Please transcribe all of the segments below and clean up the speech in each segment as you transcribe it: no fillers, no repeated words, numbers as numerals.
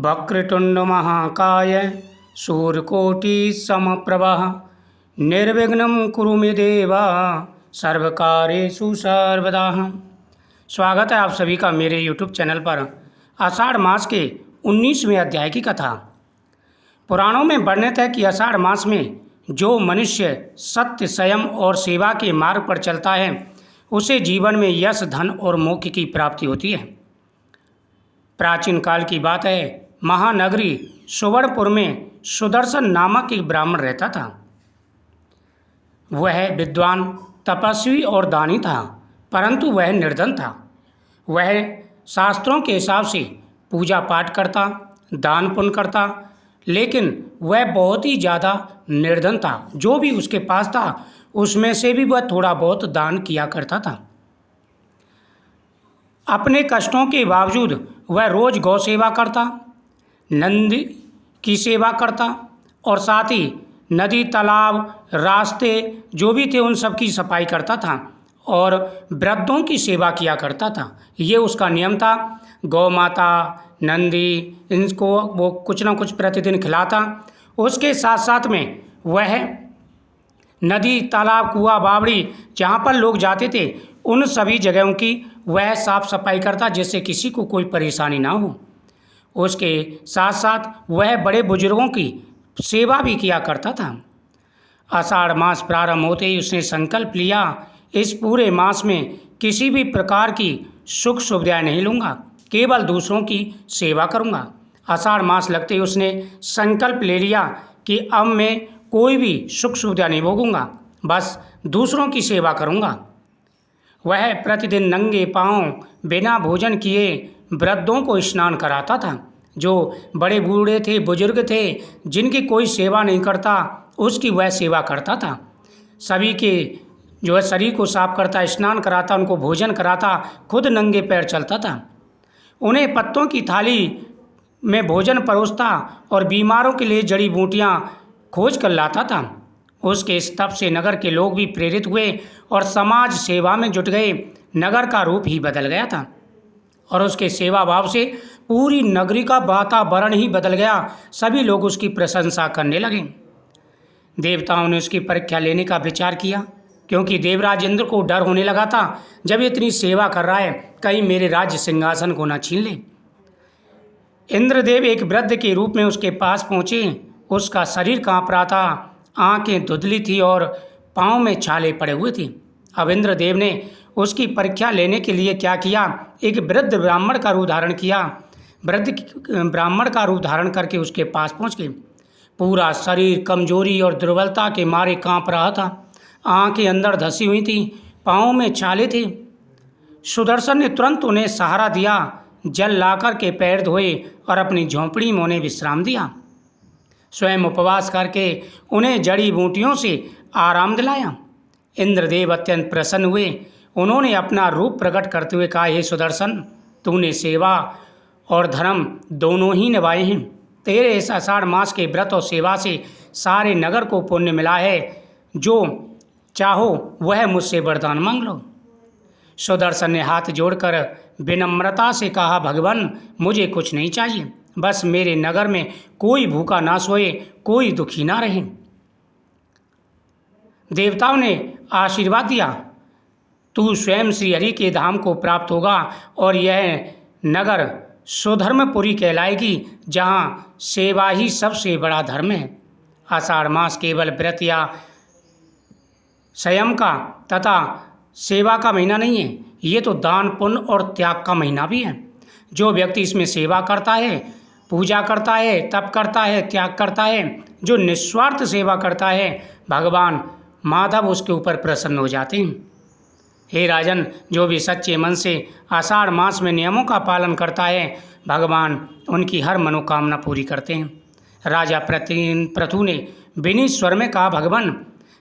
वक्रतुंड महाकाय सूर्यकोटि समप्रभा निर्विघ्नं कुरु मे देवा सर्वकार्येषु सर्वदा। स्वागत है आप सभी का मेरे YouTube चैनल पर। आषाढ़ मास के 19वें अध्याय की कथा। पुराणों में वर्णित है कि आषाढ़ मास में जो मनुष्य सत्य, संयम और सेवा के मार्ग पर चलता है उसे जीवन में यश, धन और मोक्ष की प्राप्ति होती है। प्राचीन काल की बात है, महानगरी सुवर्णपुर में सुदर्शन नामक एक ब्राह्मण रहता था। वह विद्वान, तपस्वी और दानी था, परंतु वह निर्धन था। वह शास्त्रों के हिसाब से पूजा पाठ करता, दान पुण्य करता, लेकिन वह बहुत ही ज़्यादा निर्धन था। जो भी उसके पास था उसमें से भी वह थोड़ा बहुत दान किया करता था। अपने कष्टों के बावजूद वह रोज गौ सेवा करता, नंदी की सेवा करता और साथ ही नदी, तालाब, रास्ते जो भी थे उन सब की सफाई करता था और वृद्धों की सेवा किया करता था। ये उसका नियम था। गौ माता, नंदी, इनको वो कुछ ना कुछ प्रतिदिन खिलाता। उसके साथ साथ में वह नदी, तालाब, कुआं, बावड़ी जहाँ पर लोग जाते थे उन सभी जगहों की वह साफ सफाई करता, जिससे किसी को कोई परेशानी ना हो। उसके साथ साथ वह बड़े बुजुर्गों की सेवा भी किया करता था। आषाढ़ मास प्रारंभ होते ही उसने संकल्प लिया, इस पूरे मास में किसी भी प्रकार की सुख सुविधाएं नहीं लूँगा, केवल दूसरों की सेवा करूँगा। आषाढ़ मास लगते ही उसने संकल्प ले लिया कि अब मैं कोई भी सुख सुविधा नहीं भोगूंगा, बस दूसरों की सेवा करूँगा। वह प्रतिदिन नंगे पांव बिना भोजन किए वृद्धों को स्नान कराता था। जो बड़े बूढ़े थे, बुजुर्ग थे, जिनकी कोई सेवा नहीं करता उसकी वह सेवा करता था। सभी के जो है शरीर को साफ करता, स्नान कराता, उनको भोजन कराता, खुद नंगे पैर चलता था। उन्हें पत्तों की थाली में भोजन परोसता और बीमारों के लिए जड़ी बूटियाँ खोज कर लाता था। उसके इस तप से नगर के लोग भी प्रेरित हुए और समाज सेवा में जुट गए। नगर का रूप ही बदल गया था और उसके सेवा भाव से पूरी नगरी का वातावरण ही बदल गया। सभी लोग उसकी प्रशंसा करने लगे। देवताओं ने उसकी परीक्षा लेने का विचार किया, क्योंकि देवराज इंद्र को डर होने लगा था, जब ये इतनी सेवा कर रहा है कहीं मेरे राज्य सिंहासन को ना छीन ले। इंद्रदेव एक वृद्ध के रूप में उसके पास पहुँचे। उसका शरीर काँप रहा था, आंखें धुंधली थी और पाँव में छाले पड़े हुए थे। अब इंद्रदेव ने उसकी परीक्षा लेने के लिए क्या किया, एक वृद्ध ब्राह्मण का रूप धारण किया। वृद्ध ब्राह्मण का रूप धारण करके उसके पास पहुंच गए। पूरा शरीर कमजोरी और दुर्बलता के मारे कांप रहा था, आंखें अंदर धसी हुई थी, पाँव में छाले थे। सुदर्शन ने तुरंत उन्हें सहारा दिया, जल लाकर के पैर धोए और अपनी झोंपड़ी में उन्हें विश्राम दिया। स्वयं उपवास करके उन्हें जड़ी बूटियों से आराम दिलाया। इंद्रदेव अत्यंत प्रसन्न हुए। उन्होंने अपना रूप प्रकट करते हुए कहा, हे सुदर्शन, तूने सेवा और धर्म दोनों ही निभाए हैं। तेरे इस आषाढ़ मास के व्रत और सेवा से सारे नगर को पुण्य मिला है। जो चाहो वह मुझसे वरदान मांग लो। सुदर्शन ने हाथ जोड़कर विनम्रता से कहा, भगवान, मुझे कुछ नहीं चाहिए, बस मेरे नगर में कोई भूखा ना सोए, कोई दुखी ना रहे। देवताओं ने आशीर्वाद दिया, तू स्वयं श्री हरि के धाम को प्राप्त होगा और यह नगर सुधर्मपुरी कहलाएगी, जहाँ सेवा ही सबसे बड़ा धर्म है। आषाढ़ मास केवल व्रत या संयम का तथा सेवा का महीना नहीं है, ये तो दान, पुण्य और त्याग का महीना भी है। जो व्यक्ति इसमें सेवा करता है, पूजा करता है, तप करता है, त्याग करता है, जो निस्वार्थ सेवा करता है, भगवान माधव उसके ऊपर प्रसन्न हो जाते हैं। हे राजन, जो भी सच्चे मन से आषाढ़ मास में नियमों का पालन करता है, भगवान उनकी हर मनोकामना पूरी करते हैं। राजा पृथु ने विनीत स्वर में कहा, भगवान,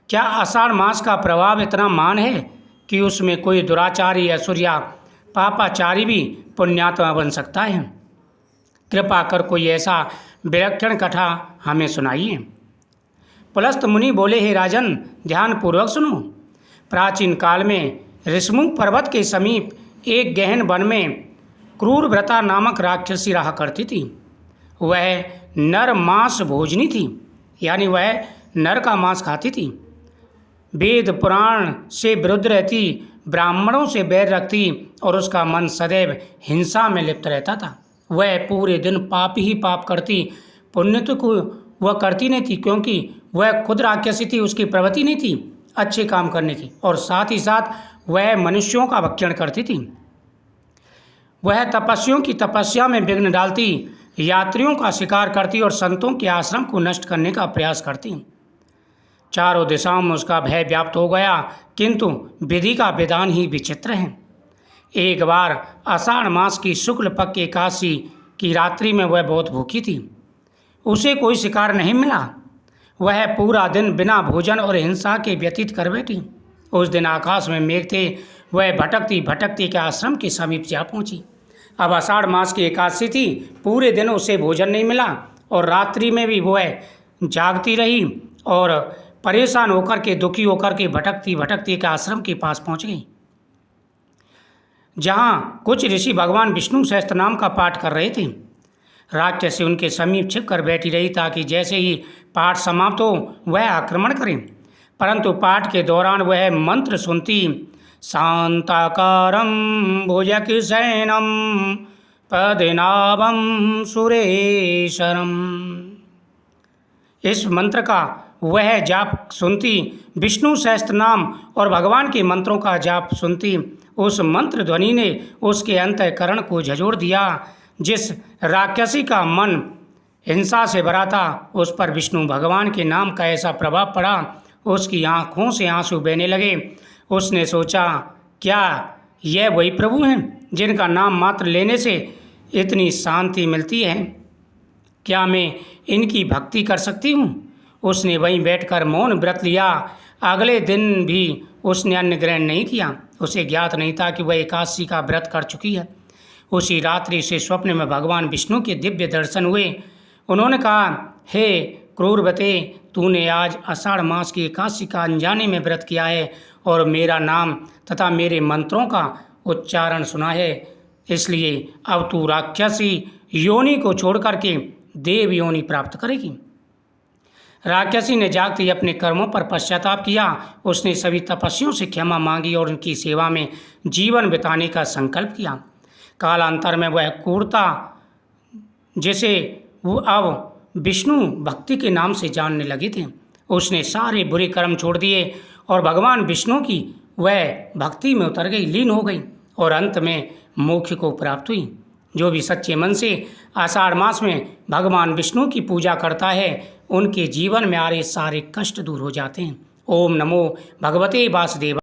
क्या आषाढ़ मास का प्रभाव इतना महान है कि उसमें कोई दुराचारी, असुर या पापाचारी भी पुण्यात्मा बन सकता है? कृपा कर कोई ऐसा विलक्षण कथा हमें सुनाइए। पुलस्त मुनि बोले, हे राजन, ध्यानपूर्वक सुनो। प्राचीन काल में ऋषमुख पर्वत के समीप एक गहन वन में क्रूरव्रता नामक राक्षसी रहा करती थी। वह नर मांस भोजनी थी, यानी वह नर का मांस खाती थी। वेद पुराण से विरुद्ध रहती, ब्राह्मणों से बैर रखती और उसका मन सदैव हिंसा में लिप्त रहता था। वह पूरे दिन पाप ही पाप करती, पुण्य तो को वह करती नहीं थी, क्योंकि वह खुद राक्षसी थी, उसकी प्रवृत्ति नहीं थी अच्छे काम करने की, और साथ ही साथ वह मनुष्यों का भक्षण करती थी। वह तपस्वियों की तपस्या में विघ्न डालती, यात्रियों का शिकार करती और संतों के आश्रम को नष्ट करने का प्रयास करती। चारों दिशाओं में उसका भय व्याप्त हो गया, किंतु विधि का विधान ही विचित्र है। एक बार आषाढ़ मास की शुक्ल पक्ष एकादशी की रात्रि में वह बहुत भूखी थी। उसे कोई शिकार नहीं मिला। वह पूरा दिन बिना भोजन और हिंसा के व्यतीत कर बैठी। उस दिन आकाश में मेघ थे। वह भटकती भटकती के आश्रम के समीप जा पहुंची। अब आषाढ़ मास की एकादशी थी। पूरे दिन उसे भोजन नहीं मिला और रात्रि में भी वह जागती रही और परेशान होकर के, दुखी होकर के भटकती भटकती के आश्रम के पास पहुंच गई, जहाँ कुछ ऋषि भगवान विष्णु सहस्त्र नाम का पाठ कर रहे थे। राक्षसी उनके समीप छिप कर बैठी रही, ताकि जैसे ही पाठ समाप्त हो वह आक्रमण करें। परंतु पाठ के दौरान वह मंत्र सुनती, शांताकारं भुजगशयनं पद्मनाभं सुरेशरम। इस मंत्र का वह जाप सुनती, विष्णु सहस्त्र नाम और भगवान के मंत्रों का जाप सुनती। उस मंत्र ध्वनि ने उसके अंतःकरण को झंझोड़ दिया। जिस राक्षसी का मन हिंसा से भरा था, उस पर विष्णु भगवान के नाम का ऐसा प्रभाव पड़ा, उसकी आंखों से आंसू बहने लगे। उसने सोचा, क्या यह वही प्रभु हैं जिनका नाम मात्र लेने से इतनी शांति मिलती है? क्या मैं इनकी भक्ति कर सकती हूँ? उसने वहीं बैठकर मौन व्रत लिया। अगले दिन भी उसने अन्न ग्रहण नहीं किया। उसे ज्ञात नहीं था कि वह एकादशी का व्रत कर चुकी है। उसी रात्रि से स्वप्न में भगवान विष्णु के दिव्य दर्शन हुए। उन्होंने कहा, हे क्रूरवते, तूने आज आषाढ़ मास की एकादशी का अनजाने में व्रत किया है और मेरा नाम तथा मेरे मंत्रों का उच्चारण सुना है, इसलिए अब तू राक्षसी योनि को छोड़ करके देव योनि प्राप्त करेगी। राक्षसी ने जागते ही अपने कर्मों पर पश्चाताप किया। उसने सभी तपस्वियों से क्षमा मांगी और उनकी सेवा में जीवन बिताने का संकल्प किया। कालांतर में वह क्रूरता, जिसे वो अब विष्णु भक्ति के नाम से जानने लगे थे, उसने सारे बुरे कर्म छोड़ दिए और भगवान विष्णु की वह भक्ति में उतर गई, लीन हो गई और अंत में मोक्ष को प्राप्त हुई। जो भी सच्चे मन से आषाढ़ मास में भगवान विष्णु की पूजा करता है, उनके जीवन में आ रहे सारे कष्ट दूर हो जाते हैं। ओम नमो भगवते वासुदेवाय।